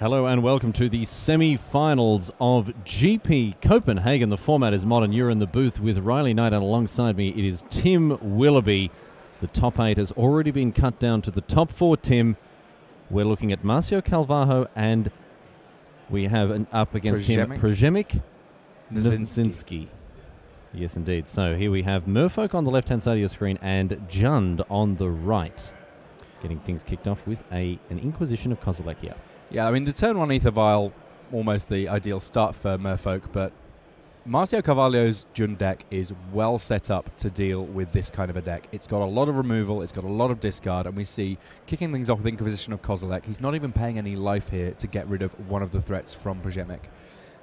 Hello and welcome to the semi-finals of GP Copenhagen. The format is modern. You're in the booth with Riley Knight, and alongside me it is Tim Willoughby. The top 8 has already been cut down to the top 4, Tim. We're looking at Marcio Carvalho, and we have an up against him, Przemek Knocinski. Yes, indeed. So here we have Merfolk on the left-hand side of your screen and Jund on the right. Getting things kicked off with an Inquisition of Kozilek here. Yeah, I mean, the turn 1 Ether Vial, almost the ideal start for Merfolk, but Marcio Carvalho's Jund deck is well set up to deal with this kind of a deck. It's got a lot of removal, it's got a lot of discard, and we see kicking things off with Inquisition of Kozilek. He's not even paying any life here to get rid of one of the threats from Przemek.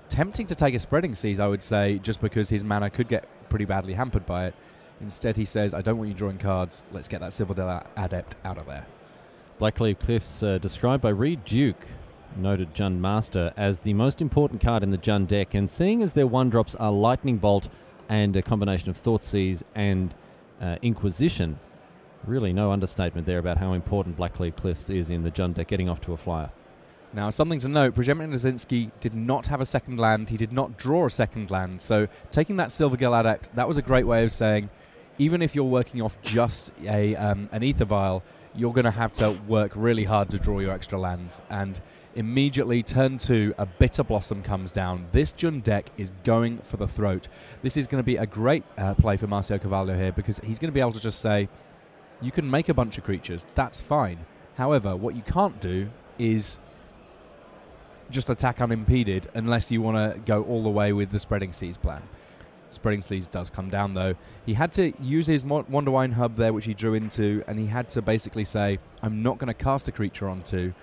Tempting to take a Spreading Seas, I would say, just because his mana could get pretty badly hampered by it. Instead, he says, I don't want you drawing cards, let's get that Citadel Adept out of there. Blackleaf Cliffs described by Reed Duke, noted Jund Master, as the most important card in the Jund deck, and seeing as their 1-drops are Lightning Bolt and a combination of Thoughtseize and Inquisition, really no understatement there about how important Blackleaf Cliffs is in the Jund deck, getting off to a flyer. Now, something to note, Przemek Knocinski did not have a second land, he did not draw a second land, so taking that Silvergill Adept, that was a great way of saying, even if you're working off just an Ether Vial, you're going to have to work really hard to draw your extra lands. And immediately, turn 2, a Bitter Blossom comes down. This Jund deck is going for the throat. This is going to be a great play for Marcio Carvalho here, because he's going to be able to just say, you can make a bunch of creatures, that's fine. However, what you can't do is just attack unimpeded unless you want to go all the way with the Spreading Seas plan. Spreading Seas does come down, though. He had to use his Wonderwine Hub there, which he drew into, and he had to basically say, I'm not going to cast a creature onto.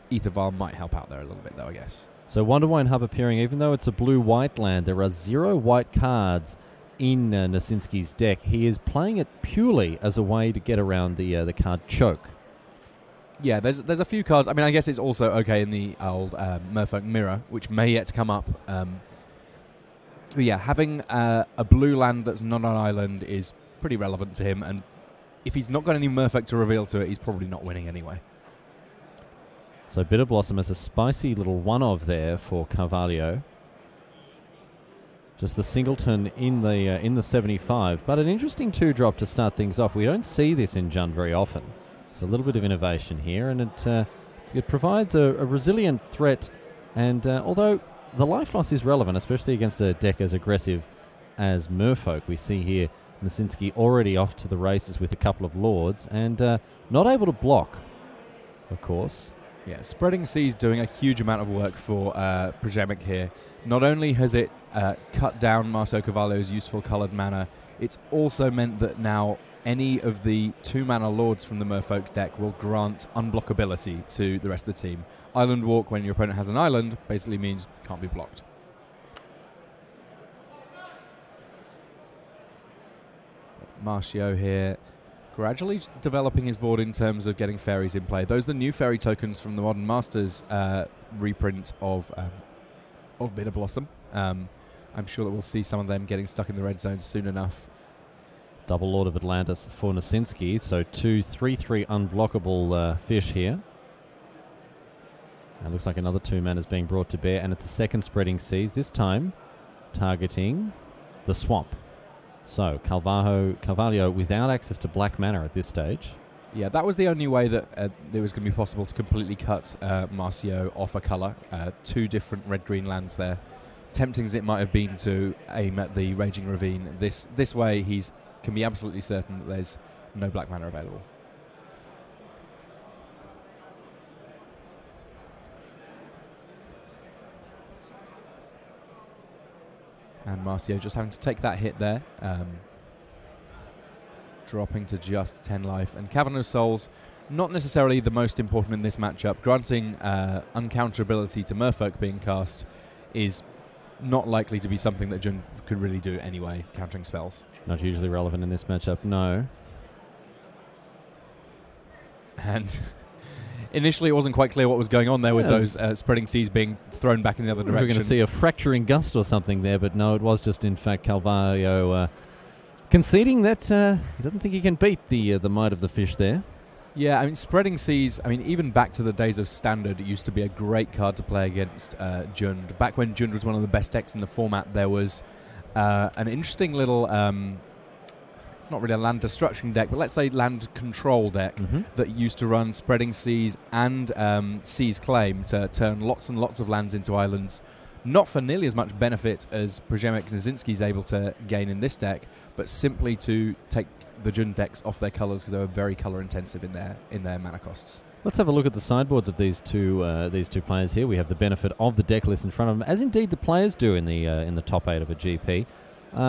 Ether Vial might help out there a little bit, though, I guess. So Wonderwine Hub appearing, even though it's a blue-white land, there are 0 white cards in Knocinski's deck. He is playing it purely as a way to get around the card Choke. Yeah, there's a few cards. I mean, I guess it's also okay in the old Merfolk Mirror, which may yet come up. But yeah, having a blue land that's not an island is pretty relevant to him, and if he's not got any Merfolk to reveal to it, he's probably not winning anyway. So Bitter Blossom as a spicy little one-of there for Carvalho. Just the singleton in the 75, but an interesting 2-drop to start things off. We don't see this in Jund very often. So a little bit of innovation here, and it provides a resilient threat, and although the life loss is relevant, especially against a deck as aggressive as Merfolk. We see here Knocinski already off to the races with a couple of Lords, and not able to block, of course. Yeah, Spreading Seas doing a huge amount of work for Przemek here. Not only has it cut down Marcio Carvalho's useful coloured mana, it's also meant that now any of the 2-mana Lords from the Merfolk deck will grant unblockability to the rest of the team. Island Walk, when your opponent has an island, basically means can't be blocked. Marcio here gradually developing his board in terms of getting fairies in play. Those are the new fairy tokens from the Modern Masters reprint of Bitter Blossom. I'm sure that we'll see some of them getting stuck in the red zone soon enough. Double Lord of Atlantis for Knocinski, so 2 3/3 unblockable fish here. And looks like another 2 mana is being brought to bear, and it's a second Spreading Seas, this time targeting the swamp. So Carvalho without access to black mana at this stage. Yeah, that was the only way that it was going to be possible to completely cut Marcio off a colour. 2 different red-green lands there. Tempting as it might have been to aim at the Raging Ravine, this way he's can be absolutely certain that there's no black mana available. And Marcio just having to take that hit there, dropping to just 10 life. And Cavern of Souls, not necessarily the most important in this matchup. Granting uncounterability to Merfolk being cast is not likely to be something that Jund could really do anyway, countering spells. Not hugely relevant in this matchup, no. And initially it wasn't quite clear what was going on there with those Spreading Seas being thrown back in the other direction. We were going to see a fracturing gust or something there, but no, it was just in fact Carvalho conceding that he doesn't think he can beat the might of the fish there. Yeah, I mean, Spreading Seas, I mean, even back to the days of Standard, it used to be a great card to play against Jund. Back when Jund was one of the best decks in the format, there was an interesting little, it's not really a land destruction deck, but let's say land control deck that used to run Spreading Seas and Seas Claim to turn lots and lots of lands into islands. Not for nearly as much benefit as Przemek Knocinski is able to gain in this deck, but simply to take the Jund decks off their colours because they were very colour intensive in their mana costs. Let's have a look at the sideboards of these two players here. We have the benefit of the deck list in front of them, as indeed the players do in the top 8 of a GP.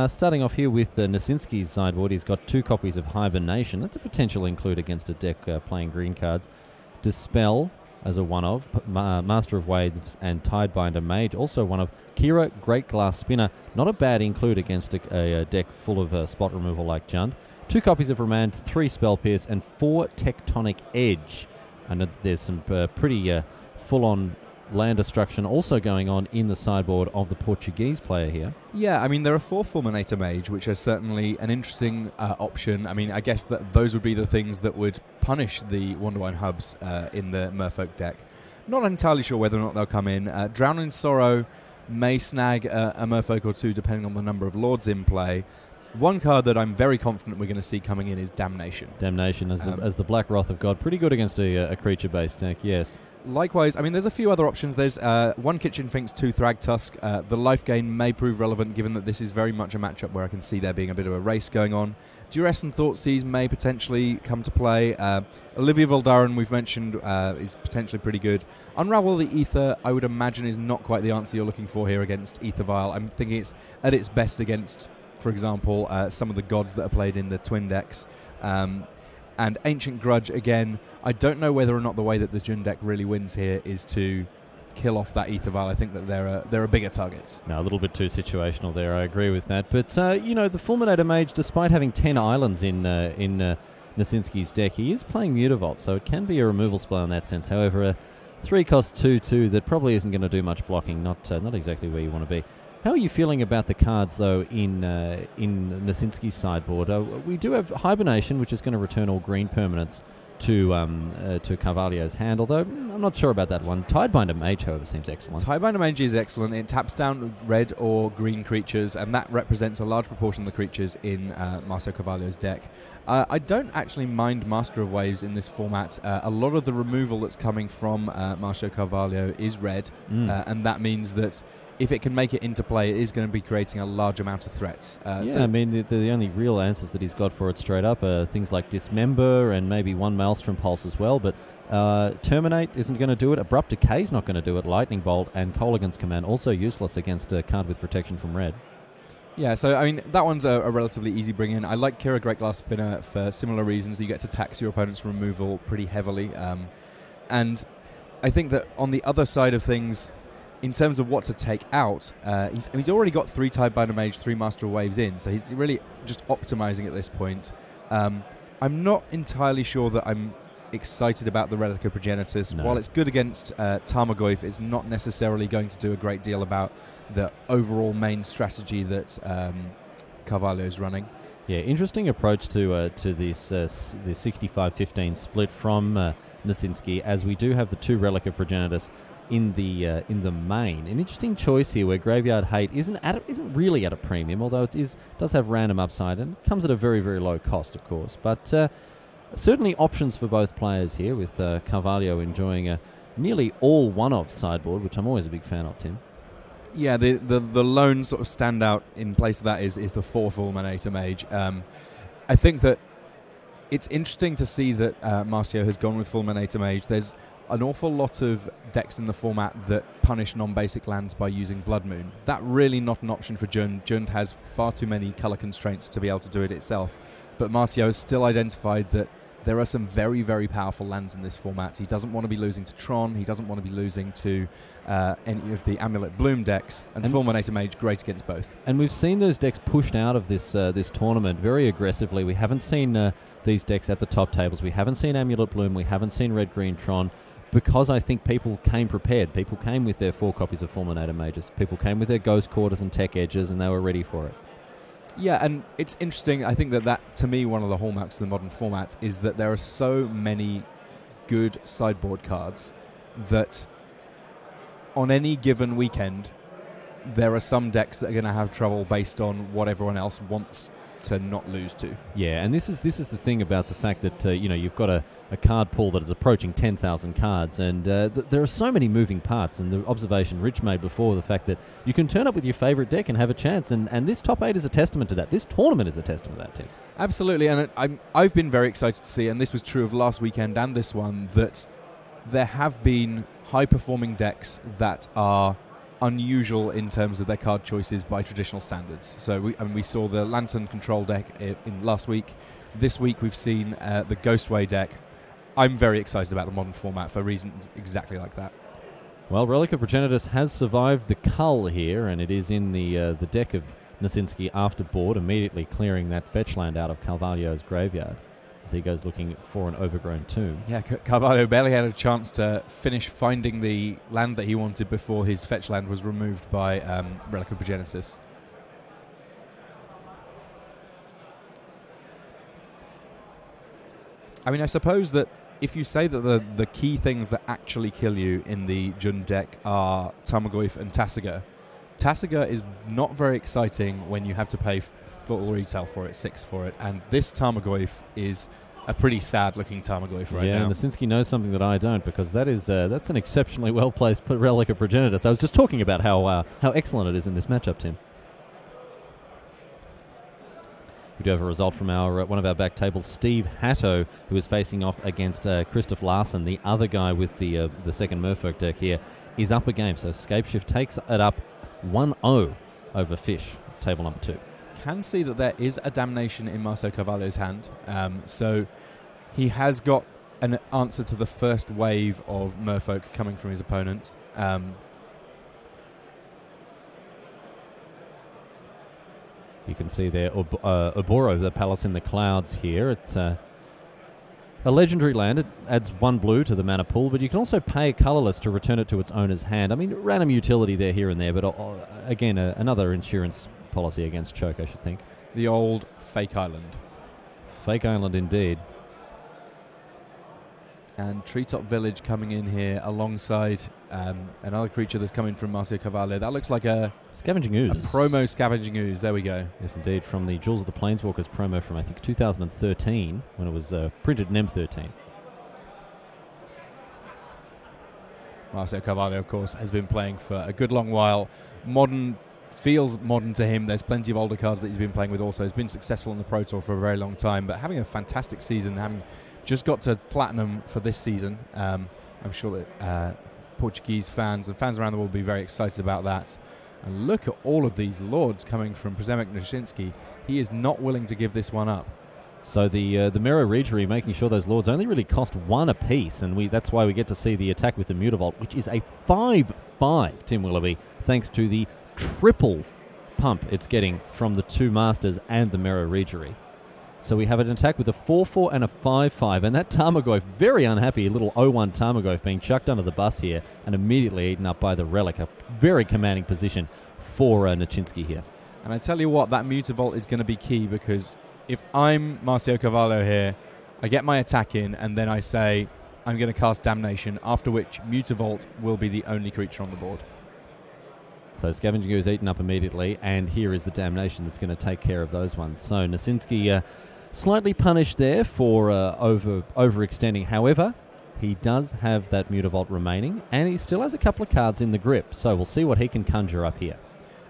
Starting off here with Knocinski's sideboard, he's got 2 copies of Hibernation. That's a potential include against a deck playing green cards. Dispel as a one-of, Master of Waves and Tidebinder Mage, also one of. Kira, Great Glass Spinner, not a bad include against a deck full of spot removal like Jund. 2 copies of Remand, 3 Spell Pierce, and 4 Tectonic Edge. And there's some pretty full-on land destruction also going on in the sideboard of the Portuguese player here. Yeah, I mean, there are 4 Fulminator Mage, which are certainly an interesting option. I mean, I guess that those would be the things that would punish the Wonderwine hubs in the Merfolk deck. Not entirely sure whether or not they'll come in. Drown in Sorrow may snag a Merfolk or 2, depending on the number of Lords in play. One card that I'm very confident we're going to see coming in is Damnation. Damnation as the Black Wrath of God. Pretty good against a creature-based deck, yes. Likewise, I mean, there's a few other options. There's 1 Kitchen Finks, 2 Thragtusk. The life gain may prove relevant, given that this is very much a matchup where I can see there being a bit of a race going on. Duress and Thoughtseize may potentially come to play. Olivia Voldaren, we've mentioned, is potentially pretty good. Unravel the Ether, I would imagine, is not quite the answer you're looking for here against Ether Vial. I'm thinking it's at its best against, for example, some of the gods that are played in the twin decks. And Ancient Grudge, again, I don't know whether or not the way that the Jund deck really wins here is to kill off that Ether Vial. I think that there are bigger targets. No, a little bit too situational there, I agree with that. But, you know, the Fulminator Mage, despite having 10 islands in Knocinski's deck, he is playing Mutavault, so it can be a removal spell in that sense. However, a 3-cost 2/2 that probably isn't going to do much blocking, not exactly where you want to be. How are you feeling about the cards, though, in Knocinski's sideboard? We do have Hibernation, which is going to return all green permanents to Carvalho's hand, although I'm not sure about that one. Tidebinder Mage, however, seems excellent. Tidebinder Mage is excellent. It taps down red or green creatures, and that represents a large proportion of the creatures in Marcio Carvalho's deck. I don't actually mind Master of Waves in this format. A lot of the removal that's coming from Marcio Carvalho is red, and that means that if it can make it into play, it is going to be creating a large amount of threats. So I mean, the only real answers that he's got for it straight up are things like Dismember and maybe 1 Maelstrom Pulse as well, but Terminate isn't going to do it, Abrupt Decay is not going to do it, Lightning Bolt and Kolaghan's Command also useless against a card with protection from red. Yeah, so I mean, that one's a relatively easy bring-in. I like Kira Great Glass Spinner for similar reasons. You get to tax your opponent's removal pretty heavily. And I think that on the other side of things, in terms of what to take out, he's already got 3 Tidebinder Mage, 3 Master of Waves in, so he's really just optimizing at this point. I'm not entirely sure that I'm excited about the Relic of Progenitus. No. While it's good against Tarmogoyf, it's not necessarily going to do a great deal about the overall main strategy that Carvalho is running. Yeah, interesting approach to this 65-15 split from Knocinski, as we do have the 2 Relic of Progenitus in the main. An interesting choice here where Graveyard Hate isn't really at a premium, although it does have random upside and comes at a very, very low cost, of course. But certainly options for both players here, with Carvalho enjoying a nearly all one-off sideboard, which I'm always a big fan of, Tim. Yeah, the lone sort of standout in place of that is the 4 Fulminator Mage. I think that it's interesting to see that Marcio has gone with Fulminator Mage. There's an awful lot of decks in the format that punish non-basic lands by using Blood Moon. That really not an option for Jund. Jund has far too many color constraints to be able to do it itself. But Marcio has still identified that there are some very, very powerful lands in this format. He doesn't want to be losing to Tron. He doesn't want to be losing to any of the Amulet Bloom decks. And Fulminator Mage, great against both. And we've seen those decks pushed out of this tournament very aggressively. We haven't seen these decks at the top tables. We haven't seen Amulet Bloom. We haven't seen Red, Green, Tron. Because I think people came prepared. People came with their 4 copies of Fulminator Mages. People came with their Ghost Quarters and Tech Edges, and they were ready for it. Yeah, and it's interesting. I think that to me, one of the hallmarks of the modern format is that there are so many good sideboard cards that on any given weekend, there are some decks that are going to have trouble based on what everyone else wants to not lose to. Yeah, and this is the thing about the fact that you've got a card pool that is approaching 10,000 cards, and there are so many moving parts. And the observation Rich made before, the fact that you can turn up with your favourite deck and have a chance, and this top 8 is a testament to that. This tournament is a testament to that, Tim. Absolutely, and I've been very excited to see, and this was true of last weekend and this one, that there have been high-performing decks that are unusual in terms of their card choices by traditional standards. So we saw the Lantern Control deck in last week. This week we've seen the Ghostway deck. I'm very excited about the modern format for reasons exactly like that. Well, Relic of Progenitus has survived the cull here, and it is in the deck of Knocinski after board, immediately clearing that fetch land out of Carvalho's graveyard as he goes looking for an overgrown tomb. Yeah, Carvalho barely had a chance to finish finding the land that he wanted before his fetch land was removed by Relic of Progenitus. I mean, I suppose that if you say that the key things that actually kill you in the Jund deck are Tarmogoyf and Tasigur, Tasigur is not very exciting when you have to pay full retail for it, 6 for it, and this Tarmogoyf is a pretty sad-looking Tarmogoyf right now. Yeah, and Knocinski knows something that I don't, because that's an exceptionally well-placed Relic of Progenitus. I was just talking about how excellent it is in this matchup, Tim. We do have a result from one of our back tables, Steve Hatto, who is facing off against Christoph Larsen. The other guy with the second Merfolk deck here is up a game, so Scapeshift takes it up 1-0 over Fish, table number 2. Can see that there is a damnation in Marcio Carvalho's hand, so he has got an answer to the first wave of Merfolk coming from his opponent. You can see there Oboro, the Palace in the Clouds here. It's a legendary land. It adds 1 blue to the mana pool, but you can also pay colourless to return it to its owner's hand. I mean, random utility there, here and there, but again, another insurance policy against choke, I should think. The old Fake Island. Fake Island indeed. And Treetop Village coming in here alongside another creature that's coming from Marcio Carvalho. That looks like a Scavenging Ooze. A promo Scavenging Ooze. There we go. Yes, indeed. From the Jewels of the Planeswalkers promo from, I think, 2013, when it was printed in M13. Marcio Carvalho, of course, has been playing for a good long while. Modern feels modern to him. There's plenty of older cards that he's been playing with also. He's been successful in the Pro Tour for a very long time, but having a fantastic season, having just got to Platinum for this season. I'm sure that Portuguese fans and fans around the world will be very excited about that. And look at all of these Lords coming from Przemek Knocinski. He is not willing to give this one up. So the Mirror Regery making sure those Lords only really cost 1 apiece, and that's why we get to see the attack with the Mutavault, which is a 5/5, Tim Willoughby, thanks to the triple pump it's getting from the 2 Masters and the Mirror Regery. So we have an attack with a 4/4 and a 5/5, and that Tarmogoyf, very unhappy, little 0-1 Tarmogoyf being chucked under the bus here and immediately eaten up by the Relic. A very commanding position for Knocinski here. And I tell you what, that Mutavault is going to be key, because if I'm Marcio Carvalho here, I get my attack in, and then I say I'm going to cast Damnation, after which Mutavault will be the only creature on the board. So Scavenging Ooze eaten up immediately, and here is the Damnation that's going to take care of those ones. So Knocinski slightly punished there for overextending. However, he does have that Mutavault remaining, and he still has a couple of cards in the grip. So we'll see what he can conjure up here.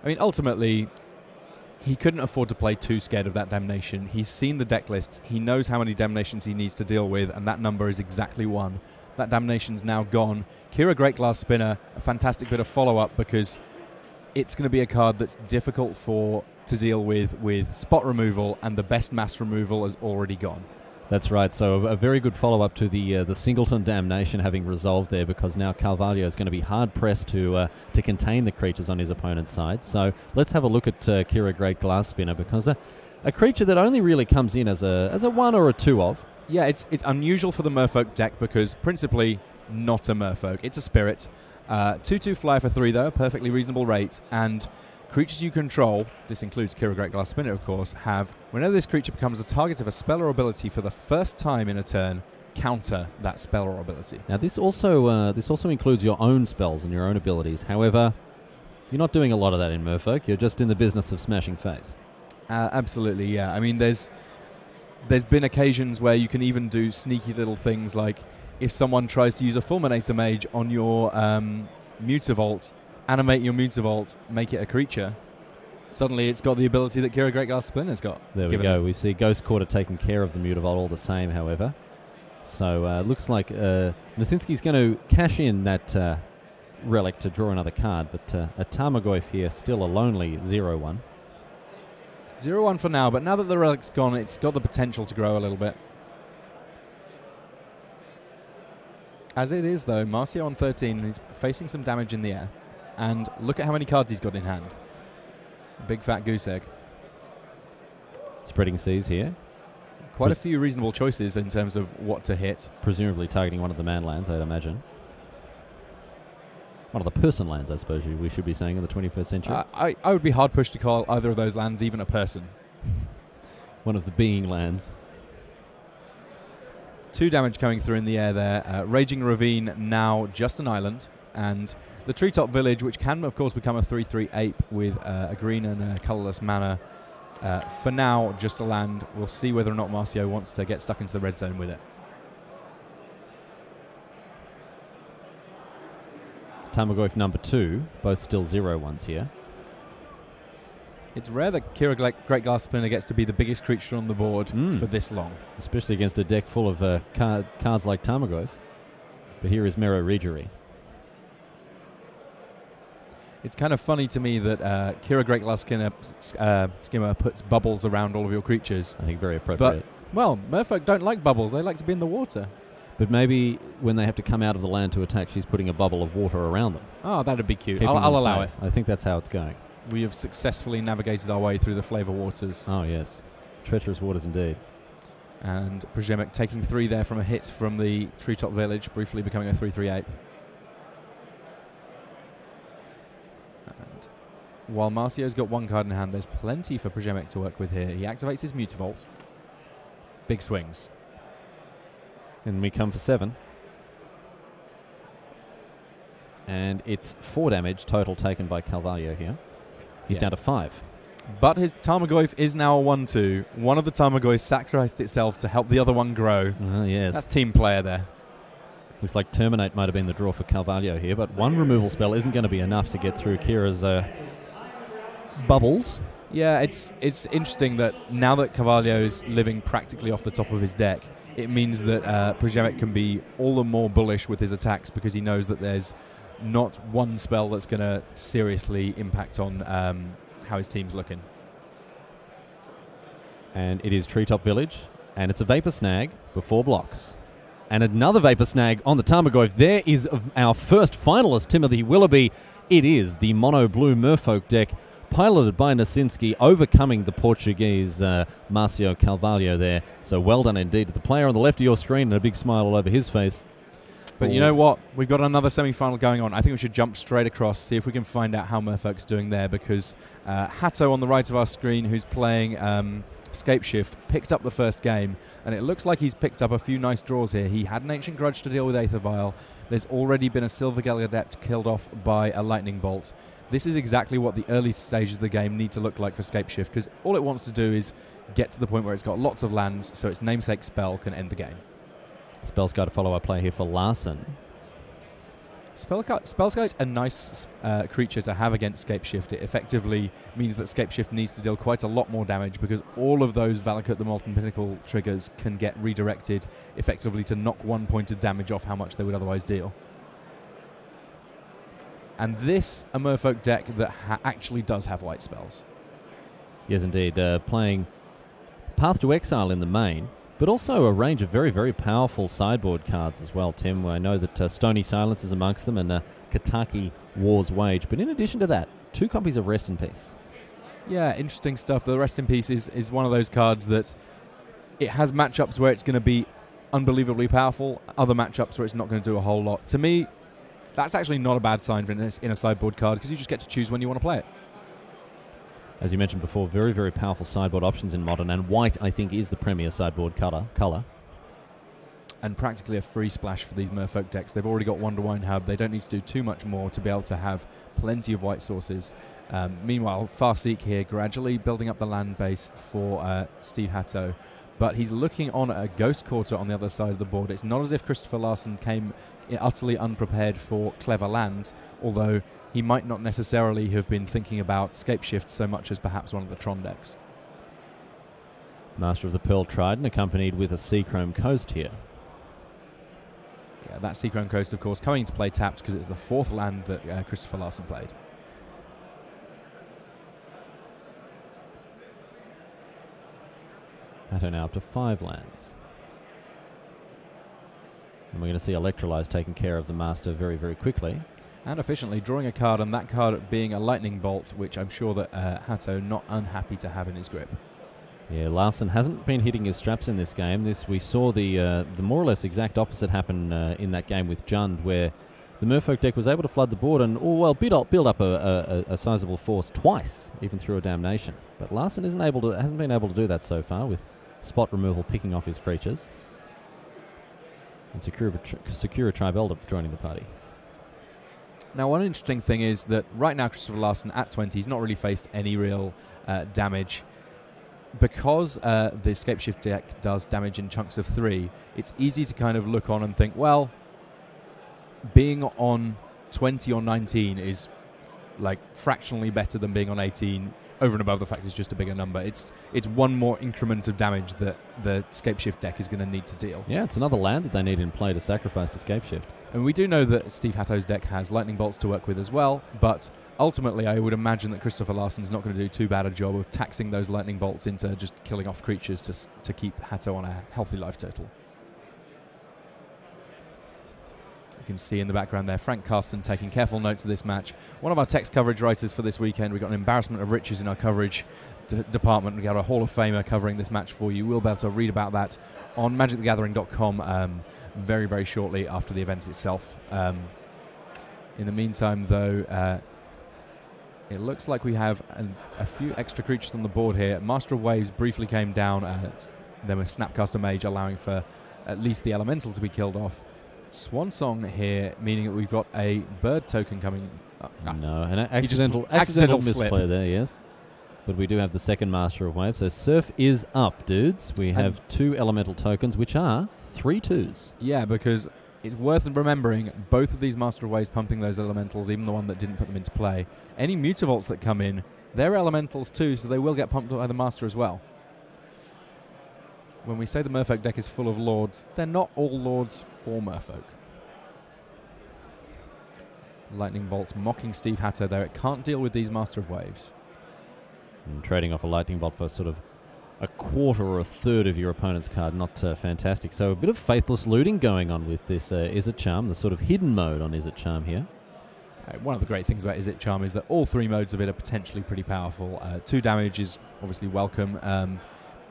I mean, ultimately, he couldn't afford to play too scared of that Damnation. He's seen the deck lists. He knows how many Damnations he needs to deal with, and that number is exactly 1. That Damnation's now gone. Kira Great Glass Spinner, a fantastic bit of follow-up, because it's going to be a card that's difficult to deal with spot removal, and the best mass removal has already gone. That's right. So a very good follow-up to the Singleton Damnation having resolved there, because now Carvalho is going to be hard-pressed to contain the creatures on his opponent's side. So let's have a look at Kira Great Glass Spinner, because a creature that only really comes in as a 1 or a 2 of. Yeah, it's unusual for the Merfolk deck, because principally not a Merfolk. It's a Spirit. 2/2 fly for 3 though, perfectly reasonable rate, and Creatures you control, this includes Kira Great Glass Spinner, of course, have, whenever this creature becomes a target of a spell or ability for the first time in a turn, counter that spell or ability. Now, this also includes your own spells and your own abilities. However, you're not doing a lot of that in Merfolk. You're just in the business of smashing face. Absolutely, yeah. I mean, there's been occasions where you can even do sneaky little things like if someone tries to use a Fulminator Mage on your Mutavault, animate your Mutavault, make it a creature, suddenly it's got the ability that Kira Great Glass Splinter's got. There we go. We see Ghost Quarter taking care of the Mutavault all the same, however. So looks like Knocinski's going to cash in that relic to draw another card, but a Tarmogoyf here, still a lonely 0-1. 0-1 for now, but now that the relic's gone, it's got the potential to grow a little bit. As it is, though, Marcio on 13 is facing some damage in the air. And look at how many cards he's got in hand. Big fat goose egg. Spreading seas here. Quite a few reasonable choices in terms of what to hit. Presumably targeting one of the man lands, I'd imagine. One of the person lands, I suppose we should be saying in the 21st century. I would be hard pushed to call either of those lands even a person. One of the being lands. 2 damage coming through in the air there. Raging Ravine, now just an island. And the Treetop Village, which can, of course, become a 3/3 ape with a green and a colourless mana. For now, just a land. We'll see whether or not Marcio wants to get stuck into the red zone with it. Tarmogoyf number 2, both still 0-1s here. It's rare that Kira Great Glass Splinter gets to be the biggest creature on the board for this long. Especially against a deck full of cards like Tarmogoyf. But here is Mero Regery. It's kind of funny to me that Kira Great Glass Skimmer puts bubbles around all of your creatures. I think very appropriate. But, well, Merfolk don't like bubbles. They like to be in the water. But maybe when they have to come out of the land to attack, she's putting a bubble of water around them. Oh, that'd be cute. I'll allow it. I think that's how it's going. We have successfully navigated our way through the flavor waters. Oh, yes. Treacherous waters indeed. And Przemek taking 3 there from a hit from the Treetop Village, briefly becoming a 3/3 ape. And while Marcio's got 1 card in hand, there's plenty for Przemek to work with here. He activates his Mutavault. Big swings. And we come for 7. And it's 4 damage total taken by Carvalho here. He's down to 5. But his Tarmogoyf is now a 1/2. One of the Tarmogoyfs sacrificed itself to help the other one grow. Yes. That's team player there. Looks like Terminate might have been the draw for Carvalho here, but 1 removal spell isn't going to be enough to get through Kira's bubbles. Yeah, it's interesting that now that Carvalho is living practically off the top of his deck, it means that Przemek can be all the more bullish with his attacks because he knows that there's not one spell that's going to seriously impact on how his team's looking. And it is Treetop Village, and it's a Vapor Snag before blocks. And another Vapor Snag on the Tarmogoyf. There is our first finalist, Timothy Willoughby. It is the mono-blue Merfolk deck, piloted by Knocinski, overcoming the Portuguese Marcio Carvalho there. So well done indeed to the player on the left of your screen, and a big smile all over his face. But you know what? We've got another semi-final going on. I think we should jump straight across, see if we can find out how Merfolk's doing there, because Hatto on the right of our screen, who's playing Scapeshift, picked up the first game, and it looks like he's picked up a few nice draws here. He had an Ancient Grudge to deal with Aether Vial. There's already been a Silvergale Adept killed off by a Lightning Bolt. This is exactly what the early stages of the game need to look like for Scapeshift, because all it wants to do is get to the point where it's got lots of lands, so its namesake spell can end the game. Spellsky to follow our play here for Larson. Spellsky's a nice creature to have against Scapeshift. It effectively means that Scapeshift needs to deal quite a lot more damage because all of those Valakut the Molten Pinnacle triggers can get redirected effectively to knock 1 point of damage off how much they would otherwise deal. And this, a Merfolk deck that actually does have white spells. Yes, indeed. Playing Path to Exile in the main, but also a range of very, very powerful sideboard cards as well, Tim. I know that Stony Silence is amongst them and Kataki War's Wage. But in addition to that, 2 copies of Rest in Peace. Yeah, interesting stuff. The Rest in Peace is one of those cards that it has matchups where it's going to be unbelievably powerful, other matchups where it's not going to do a whole lot. To me, that's actually not a bad sign in a sideboard card because you just get to choose when you want to play it. As you mentioned before, very, very powerful sideboard options in Modern, and white, I think, is the premier sideboard colour. And practically a free splash for these Merfolk decks. They've already got Wonder Wine Hub. They don't need to do too much more to be able to have plenty of white sources. Meanwhile, Farseek here gradually building up the land base for Steve Hatto. But he's looking on at a Ghost Quarter on the other side of the board. It's not as if Christopher Larsen came utterly unprepared for clever lands, although he might not necessarily have been thinking about Scapeshift so much as perhaps one of the Tron decks. Master of the Pearl Trident accompanied with a Seachrome Coast here. Yeah, that Seachrome Coast, of course, coming into play tapped because it's the fourth land that Christopher Larsen played. Hatto now up to 5 lands. And we're going to see Electrolyze taking care of the Master very, very quickly. And efficiently drawing a card, and that card being a Lightning Bolt, which I'm sure that Hatto not unhappy to have in his grip. Yeah, Larsen hasn't been hitting his straps in this game. We saw the more or less exact opposite happen in that game with Jund, where the Merfolk deck was able to flood the board and build up a sizable force twice, even through a Damnation. But Larsen hasn't been able to do that so far, with spot removal picking off his creatures. And Secura Tribelda joining the party. Now, one interesting thing is that right now Christopher Larsen at 20, he's not really faced any real damage. Because the Scapeshift deck does damage in chunks of 3, it's easy to kind of look on and think, well, being on 20 or 19 is like fractionally better than being on 18, over and above the fact it's just a bigger number. It's one more increment of damage that the Scapeshift deck is going to need to deal. Yeah, it's another land that they need in play to sacrifice to Scapeshift. And we do know that Steve Hatto's deck has Lightning Bolts to work with as well, but ultimately I would imagine that Christopher Larsen's not going to do too bad a job of taxing those Lightning Bolts into just killing off creatures to keep Hatto on a healthy life total. You can see in the background there Frank Carsten taking careful notes of this match. One of our text coverage writers for this weekend. We've got an embarrassment of riches in our coverage department. We've got a Hall of Famer covering this match for you. We'll be able to read about that on magicthegathering.com very, very shortly after the event itself. In the meantime, though, it looks like we have a few extra creatures on the board here. Master of Waves briefly came down. Then with Snapcaster Mage allowing for at least the Elemental to be killed off. Swan Song here, meaning that we've got a bird token coming. No, an accidental misplay there, yes. But we do have the second Master of Waves, so Surf is up, dudes. We have 2 Elemental tokens, which are 3 2s. Yeah, because it's worth remembering both of these Master of Waves pumping those Elementals, even the one that didn't put them into play. Any Mutavaults that come in, they're Elementals too, so they will get pumped by the Master as well. When we say the Merfolk deck is full of Lords, they're not all Lords for Merfolk. Lightning Bolt mocking Steve Hatto there. It can't deal with these Master of Waves. And trading off a Lightning Bolt for sort of a quarter or a third of your opponent's card, not fantastic. So a bit of faithless looting going on with this Izzet Charm, the sort of hidden mode on Izzet Charm here. One of the great things about Izzet Charm is that all 3 modes of it are potentially pretty powerful. 2 damage is obviously welcome.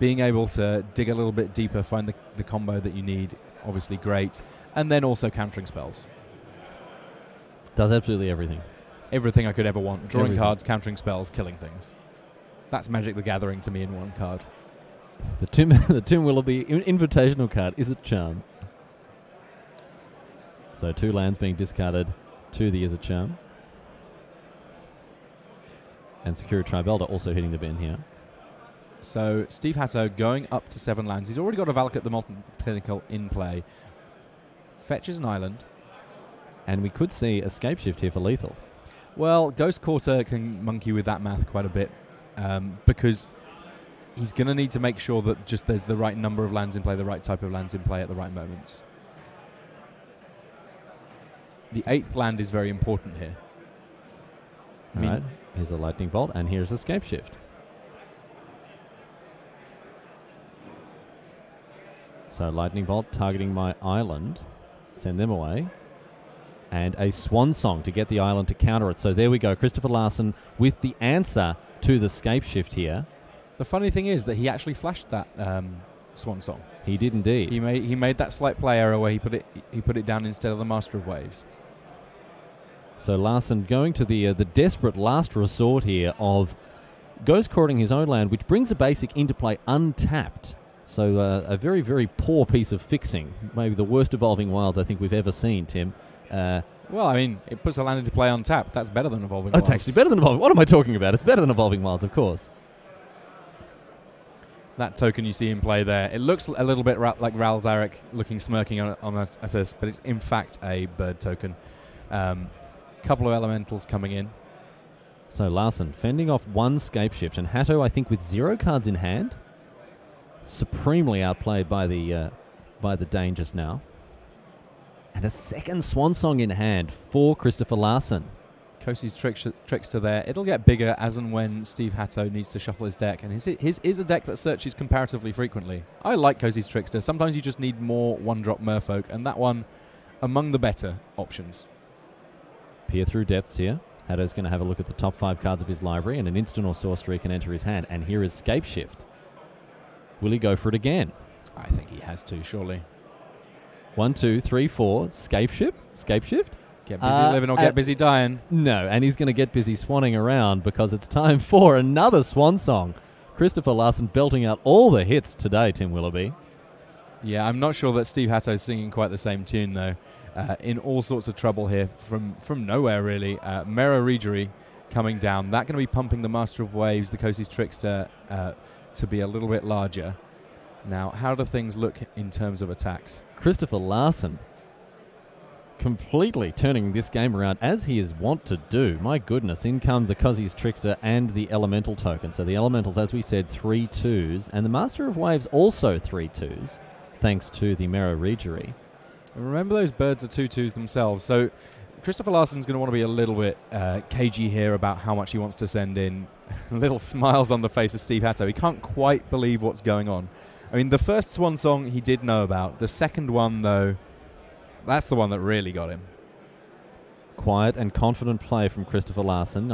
Being able to dig a little bit deeper, find the combo that you need, obviously great. And then also countering spells. Does absolutely everything. Everything I could ever want. Drawing cards, countering spells, killing things. That's Magic the Gathering to me in one card. The Tim Willoughby invitational card is a charm. So 2 lands being discarded to the Izzet Charm. And Secura Tribelda also hitting the bin here. So Steve Hatto going up to 7 lands. He's already got a Valakut the Molten Pinnacle in play. Fetches an island. And we could see a Scapeshift here for lethal. Well, Ghost Quarter can monkey with that math quite a bit because he's going to need to make sure that just there's the right number of lands in play, the right type of lands in play at the right moments. The 8th land is very important here. All right, here's a Lightning Bolt, and here's a Scapeshift. So Lightning Bolt targeting my island, send them away. And a Swan Song to get the island to counter it. So there we go, Christopher Larsen with the answer to the Scapeshift here. The funny thing is that he actually flashed that Swan Song. He did indeed. He made that slight play error where he put it down instead of the Master of Waves. So Larsen going to the desperate last resort here of goes courting his own land, which brings a basic into play untapped. So a very, very poor piece of fixing. Maybe the worst Evolving Wilds I think we've ever seen, Tim. Well, I mean, it puts a land into play untapped. That's better than Evolving Wilds. It's actually better than Evolving. What am I talking about? It's better than Evolving Wilds, of course. That token you see in play there, it looks a little bit like Ral Zarek looking smirking on a assist, but it's in fact a bird token. Couple of elementals coming in. So Larson fending off one Scapeshift, and Hatto, I think, with 0 cards in hand. Supremely outplayed by the Dane just now. And a second Swan Song in hand for Christopher Larson. Kosi's Trickster there. It'll get bigger as and when Steve Hatto needs to shuffle his deck. And his is a deck that searches comparatively frequently. I like Kosi's Trickster. Sometimes you just need more one-drop Merfolk, and that one among the better options. Peer through depths here. Hatto's going to have a look at the top 5 cards of his library, and an instant or sorcery can enter his hand. And here is Scapeshift. Will he go for it again? I think he has to, surely. 1, 2, 3, 4. Scapeshift? Get busy living or get busy dying. No, and he's going to get busy swanning around because it's time for another Swan Song. Christopher Larson belting out all the hits today, Tim Willoughby. Yeah, I'm not sure that Steve Hatto's singing quite the same tune, though. In all sorts of trouble here from nowhere, really. Mera Regery coming down. That going to be pumping the Master of Waves, the Kosi's Trickster, to be a little bit larger. Now, how do things look in terms of attacks? Christopher Larson completely turning this game around, as he is wont to do. My goodness, in come the Kosi's Trickster and the Elemental token. So the Elementals, as we said, 3 2s, and the Master of Waves also 3 2s, thanks to the Mera Regery. Remember, those birds are 2 2s themselves, so Christopher Larson's going to want to be a little bit cagey here about how much he wants to send in. Little smiles on the face of Steve Hatto. He can't quite believe what's going on. I mean, the first Swan Song he did know about. The second one, though, that's the one that really got him. Quiet and confident play from Christopher Larson.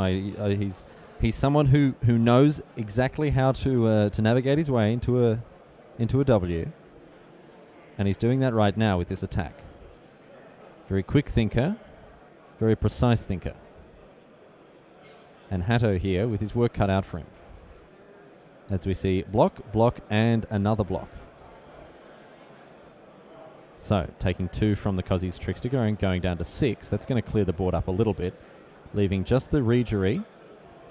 He's someone who knows exactly how to navigate his way into a W, and he's doing that right now with this attack. Very quick thinker, very precise thinker. And Hatto here with his work cut out for him. As we see block, block, and another block. So, taking 2 from the Kosi's Trickster, going down to 6. That's going to clear the board up a little bit, leaving just the Regery,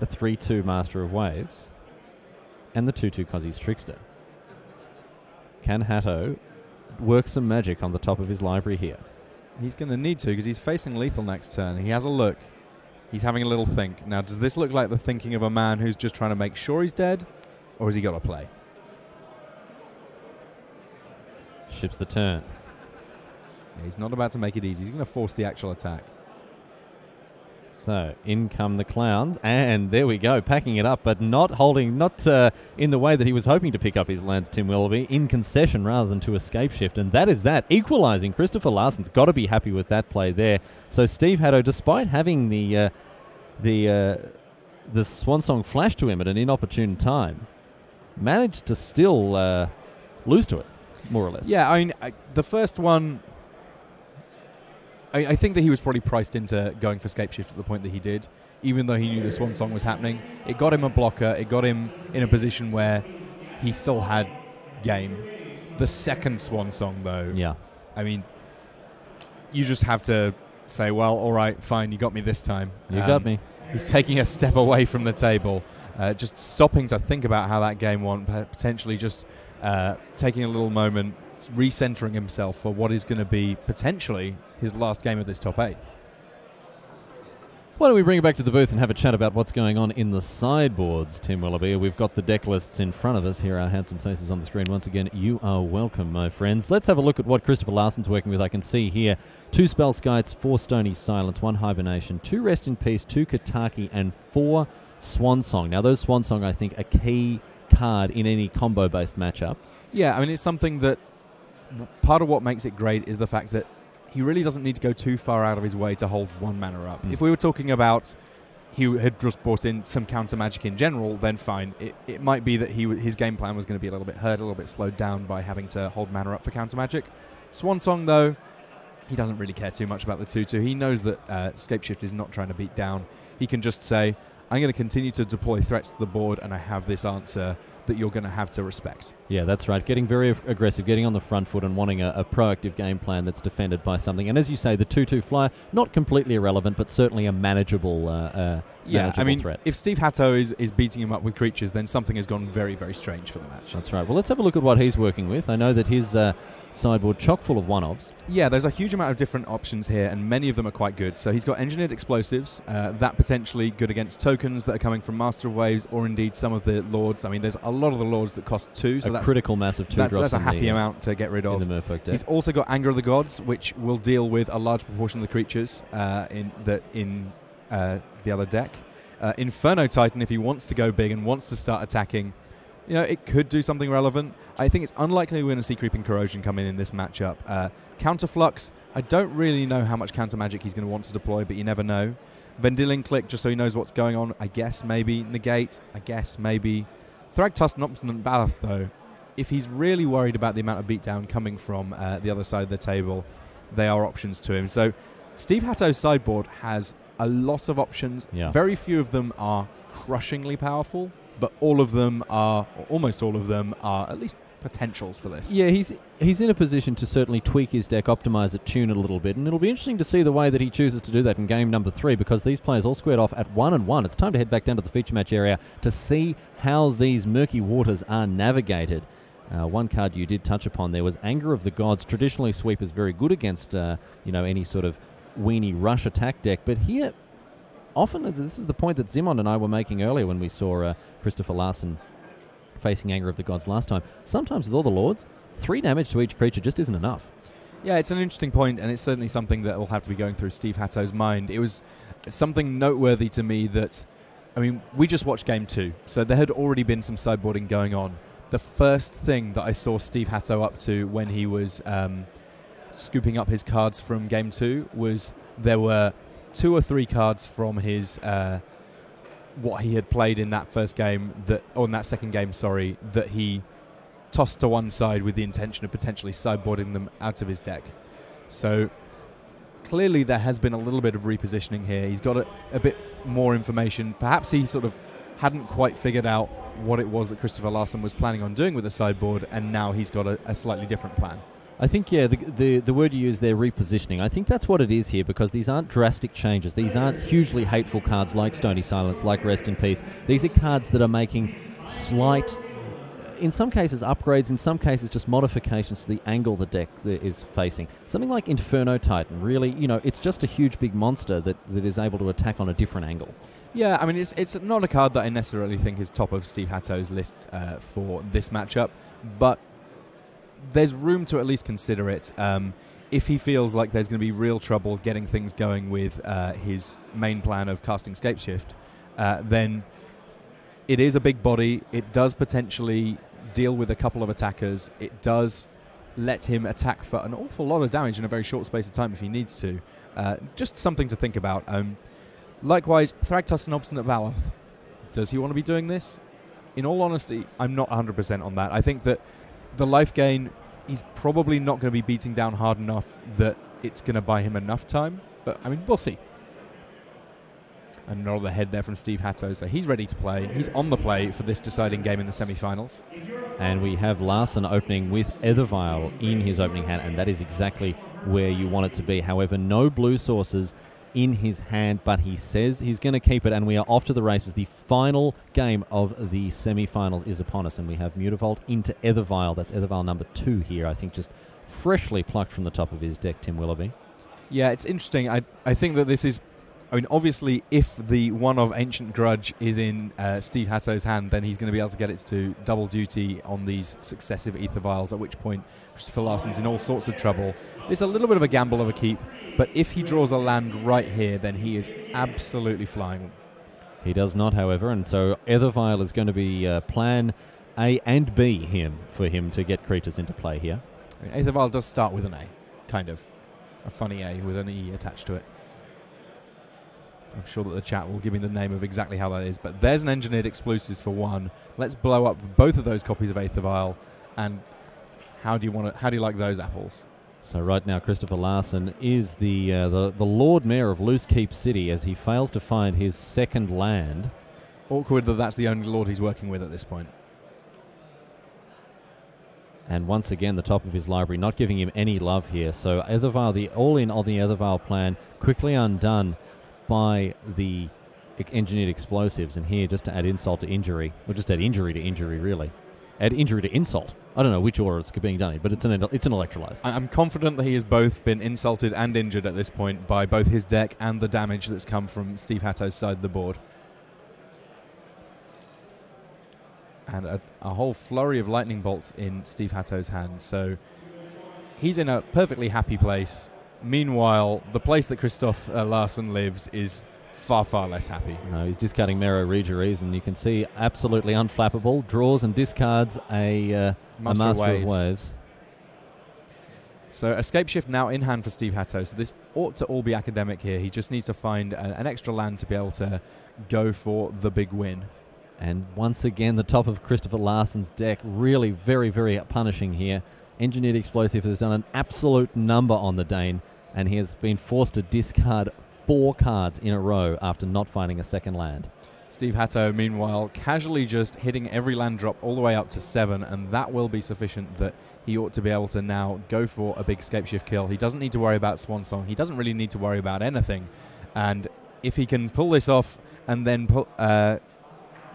a 3-2 Master of Waves, and the 2-2 Kosi's Trickster. Can Hatto work some magic on the top of his library here? He's going to need to, because he's facing lethal next turn. He has a look. He's having a little think. Now, does this look like the thinking of a man who's just trying to make sure he's dead, or has he got to play? Ships the turn. Yeah, he's not about to make it easy. He's going to force the actual attack. So, in come the Clowns, and there we go, packing it up, but not in the way that he was hoping to pick up his lands, Tim Willoughby, in concession rather than to escape shift, and that is that. Equalising. Christopher Larson's got to be happy with that play there. So Steve Hatto, despite having the Swan Song flash to him at an inopportune time, managed to still lose to it, more or less. Yeah, I mean, the first one, I think that he was probably priced into going for Scapeshift at the point that he did, even though he knew the Swan Song was happening. It got him a blocker. It got him in a position where he still had game. The second Swan Song, though, yeah, I mean, you just have to say, well, all right, fine, you got me this time. You got me. He's taking a step away from the table, just stopping to think about how that game went, potentially just taking a little moment, recentering himself for what is going to be potentially his last game of this top 8. Why don't we bring it back to the booth and have a chat about what's going on in the sideboards, Tim Willoughby. We've got the deck lists in front of us. Here are our handsome faces on the screen. Once again, you are welcome, my friends. Let's have a look at what Christopher Larson's working with. I can see here 2 Spell Skites, 4 Stony Silence, 1 Hibernation, 2 Rest in Peace, 2 Kataki, and 4 Swan Song. Now, those Swan Song, I think, a key card in any combo-based matchup. Yeah, I mean, it's something that part of what makes it great is the fact that he really doesn't need to go too far out of his way to hold 1 mana up. If we were talking about he had just brought in some counter magic in general, then fine. It might be that his game plan was going to be a little bit hurt, a little bit slowed down by having to hold mana up for counter magic. Swan Song, though, he doesn't really care too much about the 2-2. He knows that Scapeshift is not trying to beat down. He can just say, I'm going to continue to deploy threats to the board, and I have this answer that you're going to have to respect. Yeah, that's right. Getting very aggressive, getting on the front foot and wanting a proactive game plan that's defended by something. And as you say, the 2/2 flyer, not completely irrelevant, but certainly a manageable threat. If Steve Hatto is beating him up with creatures, then something has gone very, very strange for the match. That's right. Well, let's have a look at what he's working with. I know that his sideboard chock full of one-obs. Yeah, there's a huge amount of different options here, and many of them are quite good. So he's got engineered explosives, that potentially good against tokens that are coming from Master of Waves, or indeed some of the Lords. I mean, there's a lot of the Lords that cost 2, so that's critical mass of 2 drops. That's a happy amount to get rid of. In the Merfolk deck. He's also got Anger of the Gods, which will deal with a large proportion of the creatures in the other deck. Inferno Titan, if he wants to go big and wants to start attacking, it could do something relevant. I think it's unlikely we're going to see Creeping Corrosion come in this matchup. Counterflux, I don't really know how much counter magic he's going to want to deploy, but you never know. Vendilion Click, just so he knows what's going on, I guess maybe. Negate, I guess maybe. Thragtusk and Obstinate Baloth, though, if he's really worried about the amount of beatdown coming from the other side of the table, they are options to him. So Steve Hatto's sideboard has a lot of options. Yeah. Very few of them are crushingly powerful, but all of them are, or almost all of them are, at least potentials for this. Yeah, he's in a position to certainly tweak his deck, optimize it, tune it a little bit, and it'll be interesting to see the way that he chooses to do that in game number 3, because these players all squared off at 1-1. It's time to head back down to the feature match area to see how these murky waters are navigated. One card you did touch upon there was Anger of the Gods. Traditionally, Sweep is very good against any sort of weenie rush attack deck, but here often, this is the point that Zimon and I were making earlier when we saw Christopher Larson facing Anger of the Gods last time. Sometimes with all the Lords, 3 damage to each creature just isn't enough. Yeah, it's an interesting point, and it's certainly something that will have to be going through Steve Hatto's mind. It was something noteworthy to me that, we just watched Game 2, so there had already been some sideboarding going on. The first thing that I saw Steve Hatto up to when he was scooping up his cards from Game 2 was there were 2 or 3 cards from his what he had played in that first game, in that second game, that he tossed to one side with the intention of potentially sideboarding them out of his deck. So clearly there has been a little bit of repositioning here. He's got a bit more information. Perhaps he sort of hadn't quite figured out what it was that Christopher Larson was planning on doing with the sideboard, and now he's got a slightly different plan. I think, yeah, the word you use there, repositioning, I think that's what it is here, because these aren't drastic changes. These aren't hugely hateful cards like Stony Silence, like Rest in Peace. These are cards that are making slight, in some cases upgrades, in some cases just modifications to the angle the deck is facing. Something like Inferno Titan, really, it's just a huge big monster that is able to attack on a different angle. Yeah, it's not a card that I necessarily think is top of Steve Hatto's list for this matchup, but there's room to at least consider it. If he feels like there's going to be real trouble getting things going with his main plan of casting Scapeshift, then it is a big body. It does potentially deal with a couple of attackers. It does let him attack for an awful lot of damage in a very short space of time if he needs to. Just something to think about. Likewise, Thragtusk and Obstinate Baloth. Does he want to be doing this? In all honesty, I'm not 100% on that. I think that the life gain, he's probably not going to be beating down hard enough that it's going to buy him enough time. But, we'll see. And nod of the head there from Steve Hatto. So he's ready to play. He's on the play for this deciding game in the semi-finals. And we have Larson opening with Ethervile in his opening hand, and that is exactly where you want it to be. However, no blue sources in his hand, but he says he's going to keep it, and we are off to the races. The final game of the semi-finals is upon us, and we have Mutavault into Ethervile. That's Ethervile number 2 here, I think, just freshly plucked from the top of his deck, Tim Willoughby. Yeah, it's interesting. I think that this is, obviously, if the one of Ancient Grudge is in Steve Hatto's hand, then he's going to be able to get it to do double duty on these successive Ether Vials, at which point Christopher Larson's in all sorts of trouble. It's a little bit of a gamble of a keep, but if he draws a land right here, then he is absolutely flying. He does not, however, and so Ethervile is going to be plan A and B for him to get creatures into play here. Ethervile does start with an A, kind of. A funny A with an E attached to it. I'm sure that the chat will give me the name of exactly how that is, but there's an engineered explosives for 1. Let's blow up both of those copies of Ethervile, and how do you like those apples? So right now, Christopher Larson is the Lord Mayor of Loose Keep City as he fails to find his second land. Awkward that that's the only Lord he's working with at this point. And once again, the top of his library not giving him any love here. So Ethervale, the all-in on the Ethervale plan, quickly undone by the engineered explosives. And here, just to add insult to injury, or just add injury to injury, really. Add injury to insult. I don't know which order it's being done in, but it's an electrolyze. I'm confident that he has both been insulted and injured at this point by both his deck and the damage that's come from Steve Hatto's side of the board. And a whole flurry of lightning bolts in Steve Hatto's hand. So he's in a perfectly happy place. Meanwhile, the place that Christoph Larsen lives is far, far less happy. No, he's discarding Mero Regeries, and you can see absolutely unflappable. Draws and discards a Master of Waves. So a Scapeshift now in hand for Steve Hatto. So this ought to all be academic here. He just needs to find an extra land to be able to go for the big win. And once again, the top of Christopher Larsen's deck really very, very punishing here. Engineered Explosive has done an absolute number on the Dane, and he has been forced to discard 4 cards in a row after not finding a second land. Steve Hatto, meanwhile, casually just hitting every land drop all the way up to 7, and that will be sufficient that he ought to be able to now go for a big Scapeshift kill. He doesn't need to worry about Swan Song. He doesn't really need to worry about anything. And if he can pull this off and then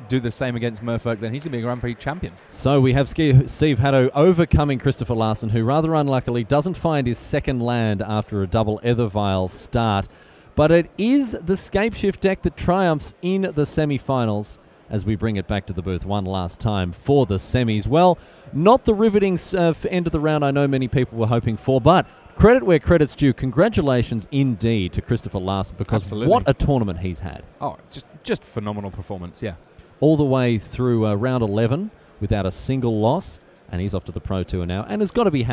do the same against Merfolk, then he's going to be a Grand Prix champion. So we have Steve Hatto overcoming Christopher Larsen, who rather unluckily doesn't find his second land after a double Ethervale start. But it is the Scapeshift deck that triumphs in the semi-finals as we bring it back to the booth one last time for the semis. Well, not the riveting end of the round I know many people were hoping for, but credit where credit's due. Congratulations indeed to Christopher Larsen, because Absolutely. What a tournament he's had. Oh, just phenomenal performance, yeah. All the way through round 11 without a single loss, and he's off to the Pro Tour now, and has got to be happy.